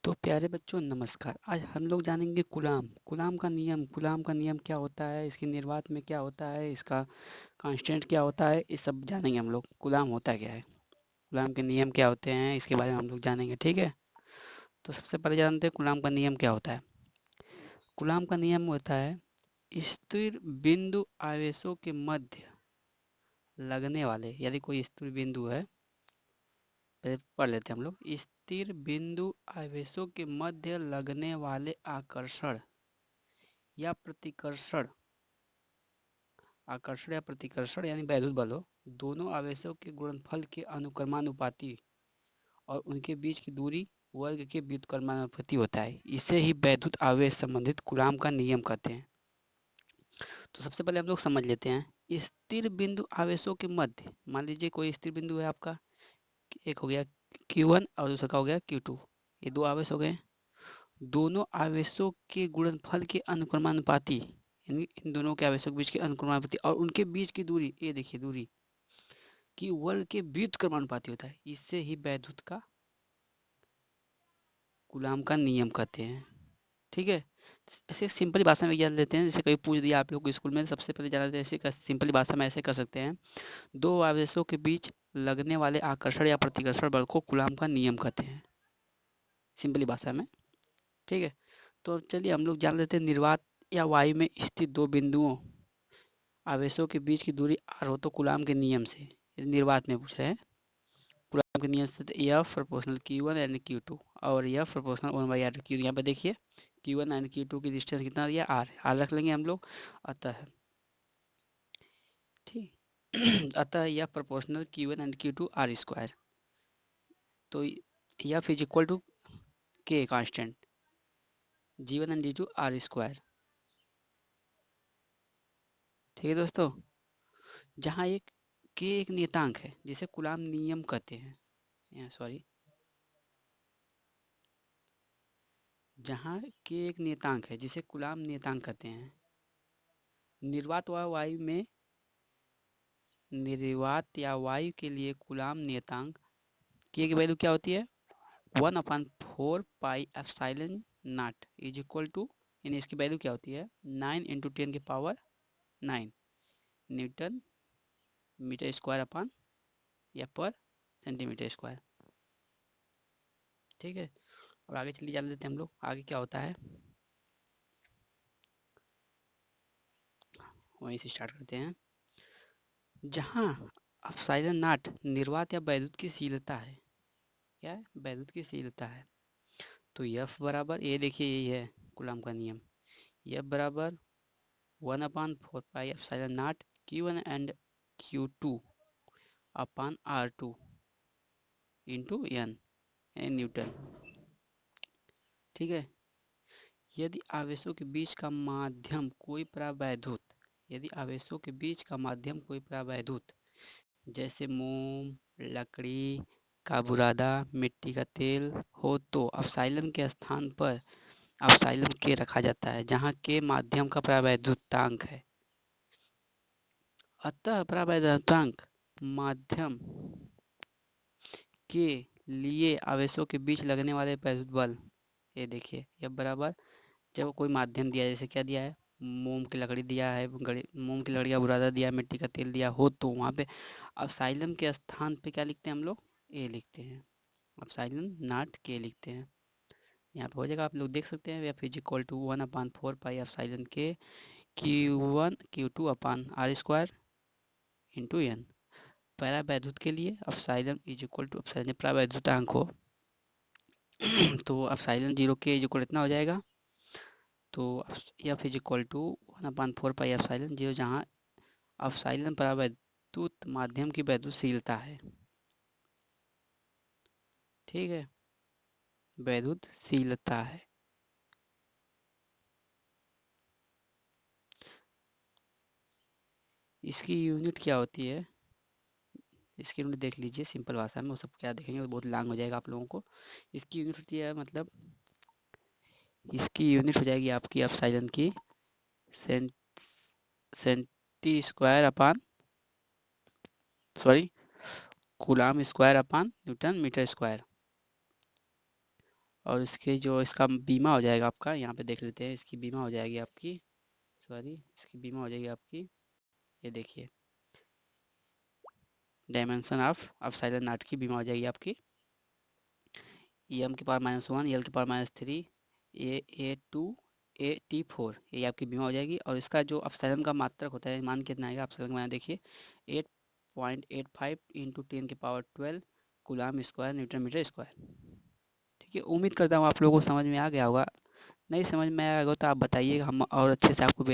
तो प्यारे बच्चों नमस्कार। आज हम लोग जानेंगे गुलाम का नियम क्या होता है, इसकी निर्वात में क्या होता है, इसका कांस्टेंट क्या होता है, ये सब जानेंगे हम लोग। गुलाम होता क्या है, गुलाम के नियम क्या होते हैं, इसके बारे में हम लोग जानेंगे। ठीक है, तो सबसे पहले जानते हैं गुलाम का नियम क्या होता है। गुलाम का नियम होता है स्थिर बिंदु आवेशों के मध्य लगने वाले, यदि कोई स्थिर बिंदु है, पहले पढ़ लेते हैं हम लोग। स्थिर बिंदु आवेशों के मध्य लगने वाले आकर्षण या प्रतिकर्षण, आकर्षण या प्रतिकर्षण यानी वैद्युत बलों, दोनों आवेशों के गुणनफल के अनुक्रमानुपाती और उनके बीच की दूरी वर्ग के व्युत्क्रमानुपाती होता है। इसे ही वैद्युत आवेश संबंधित कूलाम का नियम कहते हैं। तो सबसे पहले हम लोग समझ लेते हैं स्थिर बिंदु आवेशों के मध्य। मान लीजिए कोई स्थिर बिंदु है आपका, एक हो गया Q1 और दूसरा का हो गया Q2, ये दो आवेश हो गए। दोनों आवेशों के गुणनफल के अनुक्रमानुपाती, यानी इन दोनों के आवेशों के बीच के अनुक्रमानुपाती और उनके बीच की दूरी, ये देखिए दूरी की वर्ग के व्युत्क्रमानुपाती होता है। इससे ही वैद्युत का कूलाम का नियम कहते हैं। ठीक है, ऐसे सिंपल भाषा में जान लेते हैं। जैसे कभी पूछ दिया आप लोग को स्कूल में, सबसे पहले जाना ऐसे सिंपल भाषा में ऐसे कर सकते हैं। दो आवेशों के बीच लगने वाले आकर्षण या प्रतिकर्षण बल को कूलाम का नियम कहते हैं, सिंपली भाषा में। ठीक है, तो चलिए हम लोग जान लेते हैं निर्वात या वायु में स्थित दो बिंदुओं आवेशों के बीच की दूरी r हो तो कूलाम के नियम से, निर्वात में पूछ रहे हैं, कूलाम के नियम से F proportional Q1 and Q2 और F प्रोपोर्शनल 1/r Q। यहाँ पे देखिए Q1 एंड Q2 की डिस्टेंस कितना दिया, r रख लेंगे हम लोग। अतः ठीक अतः F proportional Q1 and Q2 r square. तो F is equal to K constant, G1 and G2 r square. ठीक है दोस्तों, जहाँ एक K एक नियतांक है जिसे कूलाम नियम कहते हैं, सॉरी, जहाँ K एक नियतांक है जिसे कूलाम नियतांक कहते हैं। निर्वात व वायु में, निर्वात या वायु के लिए कूलाम नियतांक K की वैल्यू क्या होती है, 1/4 pi epsilon naught is equal to, यानी इसकी वैल्यू क्या होती है 9 × 10⁹ न्यूटन मीटर स्क्वायर अपान या पर सेंटीमीटर स्क्वायर। ठीक है, और आगे चलिए जान लेते हैं हम लोग आगे क्या होता है, वहीं से स्टार्ट करते हैं। जहाँ एप्सिलॉन नॉट निर्वात या वैद्युत की शीलता है, क्या है, वैद्युत की शीलता है, तो F बराबर, ये देखिए यही है कूलाम का नियम, F बराबर 1/4 pi epsilon not Q1 and Q2 upon R2 into N Newton. ठीक है, यदि आवेशों के बीच का माध्यम कोई परावैद्युत, यदि आवेशों के बीच का माध्यम कोई परावैद्युत, जैसे मोम, लकड़ी का बुरादा, मिट्टी का तेल हो, तो एप्सिलॉन के स्थान पर एप्सिलॉन के रखा जाता है, जहाँ के माध्यम का परावैद्युतांक है। अतः परावैद्युतांक माध्यम के लिए आवेशों के बीच लगने वाले वैद्युत बल, ये देखिए यह बराबर, जब कोई माध्यम दिया है, जैसे क्या दिया है, मोम की लकड़ी दिया है, मोम की लकड़ी का बुरादा दिया, मिट्टी का तेल दिया हो, तो वहाँ पे एप्सिलॉन के स्थान पे क्या लिखते हैं हम लोग, ए लिखते हैं, एप्सिलॉन नॉट के लिखते हैं। यहाँ पे हो जाएगा, आप लोग देख सकते हैं, F is equal to 1/4 pi epsilon के Q1 Q2 upon R square into N। परावैद्युत के लिए epsilon is equal to, epsilon जब परावैद्युतांक हो तो एप्सिलॉन 0 के इज इक्वल इतना हो जाएगा, तो F is equal to 1/4 pi epsilon 0, जहाँ एप्सिलॉन परावैद्युत माध्यम की वैद्युतशीलता है। ठीक है, वैद्युतशीलता है। इसकी यूनिट क्या होती है, इसकी यूनिट देख लीजिए सिंपल भाषा में, वो सब क्या देखेंगे वो बहुत लॉन्ग हो जाएगा आप लोगों को। इसकी यूनिट होती है, मतलब इसकी यूनिट हो जाएगी आपकी एप्सिलॉन की centi square upon, sorry, coulomb square upon newton metre square. और इसके जो इसका बीमा हो जाएगा आपका, यहाँ पे देख लेते हैं, इसकी बीमा हो जाएगी आपकी, सॉरी, इसकी बीमा हो जाएगी आपकी, ये देखिए, डायमेंशन ऑफ अपसाइलन नॉट की बीमा हो जाएगी आपकी, एम की पावर -1, एल की पावर -3, A2 AT4, ये आपकी बीमा हो जाएगी। और इसका जो अपसाइलन का मात्रक होता है, मान कितना आएगा अपसाइलन का मान, देखिए 8.85 into 10⁻12 coulomb square newton metre square. ठीक है, उम्मीद करता हूँ आप लोगों को समझ में आ गया होगा। नहीं समझ में आया होगा तो आप बताइए, हम और अच्छे से आपको